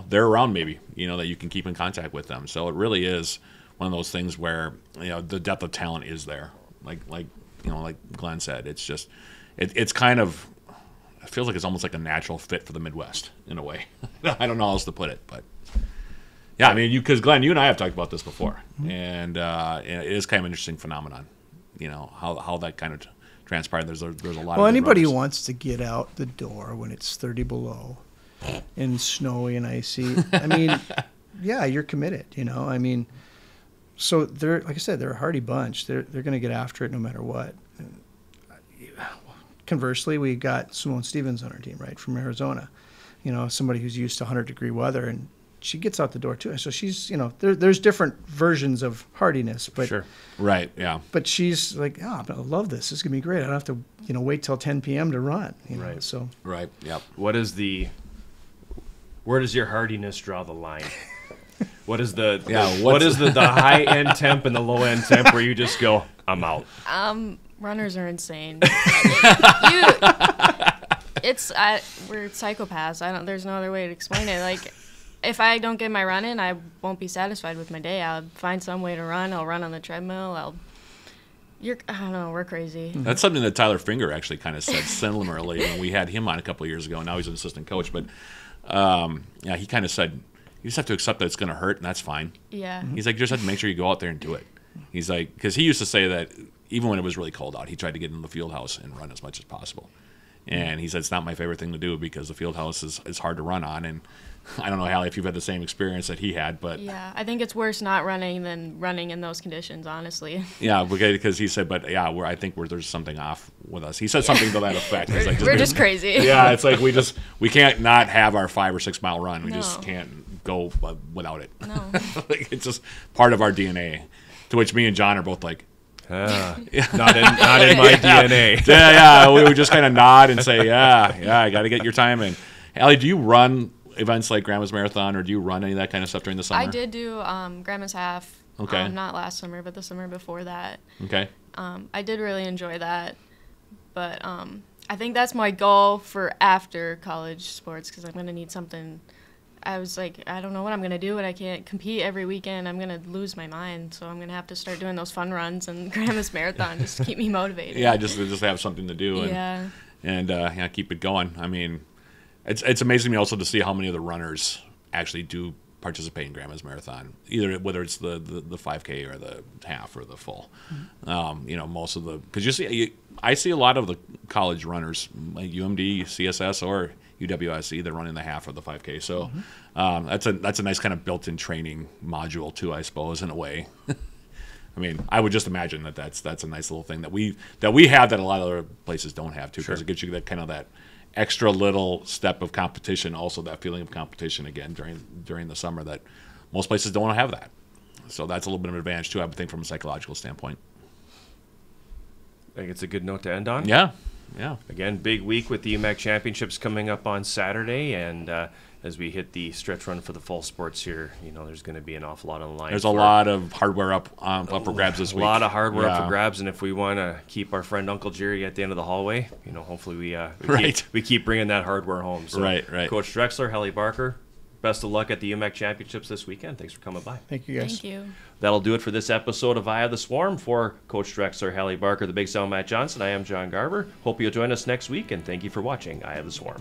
Speaker 2: they're around maybe, that you can keep in contact with them. So it really is one of those things where the depth of talent is there. Like Glenn said, it's just it's kind of, it feels like it's almost like a natural fit for the Midwest in a way. I don't know how else to put it, but yeah, because Glenn, you and I have talked about this before, and it is kind of an interesting phenomenon. How that kind of transpired. There's a lot.
Speaker 5: Well, anybody who wants to get out the door when it's 30 below and snowy and icy, you're committed. So they're, like I said, they're a hardy bunch. They're going to get after it no matter what. Conversely, we got Simone Stevens on our team, right, from Arizona. Somebody who's used to 100-degree weather, and she gets out the door too. So she's, there's different versions of hardiness, but
Speaker 2: sure, right, yeah.
Speaker 5: But she's like, I love this. This is gonna be great. I don't have to, wait till 10 p.m. to run.
Speaker 1: Right.
Speaker 5: So
Speaker 2: right, yeah.
Speaker 1: What is the Where does your hardiness draw the line? What is the the high end temp and the low end temp where you just go, I'm out?
Speaker 4: Runners are insane. We're psychopaths. There's no other way to explain it. Like, if I don't get my run in, I won't be satisfied with my day. I'll find some way to run. I'll run on the treadmill. I don't know. We're crazy.
Speaker 2: That's something that Tyler Finger actually kind of said similarly when we had him on a couple of years ago. Now he's an assistant coach, but he kind of said, you just have to accept that it's going to hurt, and that's fine.
Speaker 4: Yeah.
Speaker 2: He's like, you just have to make sure you go out there and do it. He's like, because he used to say that even when it was really cold out, he tried to get in the field house and run as much as possible. And he said, it's not my favorite thing to do because the field house is hard to run on. And I don't know, Halle, if you've had the same experience that he had, but
Speaker 4: yeah, I think it's worse not running than running in those conditions, honestly.
Speaker 2: Yeah, because he said, but yeah, I think there's something off with us. He said something to that effect. He's like,
Speaker 4: we're just crazy.
Speaker 2: Yeah, it's like we can't not have our 5 or 6 mile run. We just can't go without it.
Speaker 4: No,
Speaker 2: like, it's just part of our DNA. To which me and John are both like,
Speaker 1: not in my DNA.
Speaker 2: Yeah, we would just kind of nod and say, yeah, I got to get your time in. Halle, do you run events like Grandma's Marathon, or do you run any of that kind of stuff during the summer?
Speaker 4: I did do Grandma's Half.
Speaker 2: Okay.
Speaker 4: Not last summer, but the summer before that.
Speaker 2: Okay.
Speaker 4: I did really enjoy that, but I think that's my goal for after college sports because I'm going to need something. I was like, I don't know what I'm going to do, and I can't compete every weekend. I'm going to lose my mind, so I'm going to have to start doing those fun runs and Grandma's Marathon just to keep me motivated.
Speaker 2: Yeah, just have something to do and keep it going. I mean, it's amazing to me also to see how many of the runners actually do participate in Grandma's Marathon, whether it's the 5K or the half or the full. Mm-hmm. Most of because I see a lot of the college runners, like UMD, CSS, or UWSC, they're running the half of the 5K. So that's a nice kind of built-in training module too, I suppose, in a way. I mean, I would just imagine that's a nice little thing that we have that a lot of other places don't have too, because it gives you that extra little step of competition, also that feeling of competition again during the summer that most places don't have that. So that's a little bit of an advantage too, I would think, from a psychological standpoint.
Speaker 1: I think it's a good note to end on.
Speaker 2: Yeah.
Speaker 1: Again, big week with the UMAC Championships coming up on Saturday, and as we hit the stretch run for the fall sports here, there's going to be an awful lot on the line.
Speaker 2: There's a lot of hardware up for grabs this week.
Speaker 1: A lot of hardware up for grabs, and if we want to keep our friend Uncle Jerry at the end of the hallway, hopefully we keep bringing that hardware home. So,
Speaker 2: right.
Speaker 1: Coach Drexler, Halle Barker, best of luck at the UMAC Championships this weekend. Thanks for coming by.
Speaker 5: Thank you, guys.
Speaker 4: Thank you.
Speaker 1: That'll do it for this episode of Eye of the Swarm. For Coach Drexler, Halle Barker, the Big Sound Matt Johnson, I am John Garver. Hope you'll join us next week, and thank you for watching Eye of the Swarm.